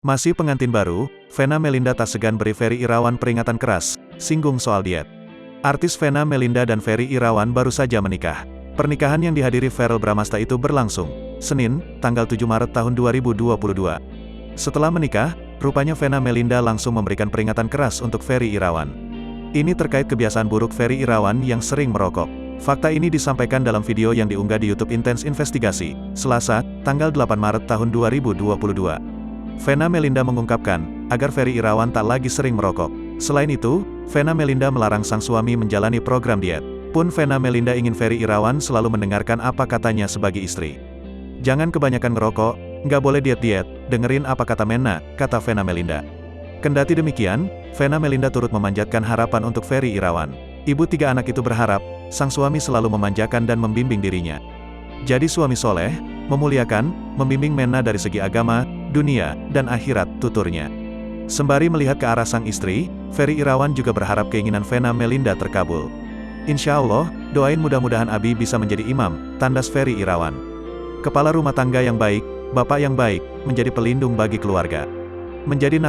Masih pengantin baru, Vena Melinda tak segan beri Ferry Irawan peringatan keras, singgung soal diet. Artis Vena Melinda dan Ferry Irawan baru saja menikah. Pernikahan yang dihadiri Verrell Bramasta itu berlangsung Senin, tanggal 7 Maret tahun 2022. Setelah menikah, rupanya Vena Melinda langsung memberikan peringatan keras untuk Ferry Irawan. Ini terkait kebiasaan buruk Ferry Irawan yang sering merokok. Fakta ini disampaikan dalam video yang diunggah di YouTube Intense Investigasi, Selasa, tanggal 8 Maret tahun 2022. Vena Melinda mengungkapkan, agar Ferry Irawan tak lagi sering merokok. Selain itu, Vena Melinda melarang sang suami menjalani program diet. Pun Vena Melinda ingin Ferry Irawan selalu mendengarkan apa katanya sebagai istri. Jangan kebanyakan ngerokok, nggak boleh diet-diet, dengerin apa kata Mena, kata Vena Melinda. Kendati demikian, Vena Melinda turut memanjatkan harapan untuk Ferry Irawan. Ibu 3 anak itu berharap, sang suami selalu memanjakan dan membimbing dirinya. Jadi suami soleh, memuliakan, membimbing Mena dari segi agama, dunia, dan akhirat, tuturnya. Sembari melihat ke arah sang istri, Ferry Irawan juga berharap keinginan Vena Melinda terkabul. Insya Allah, doain mudah-mudahan Abi bisa menjadi imam, tandas Ferry Irawan. Kepala rumah tangga yang baik, bapak yang baik, menjadi pelindung bagi keluarga. Menjadi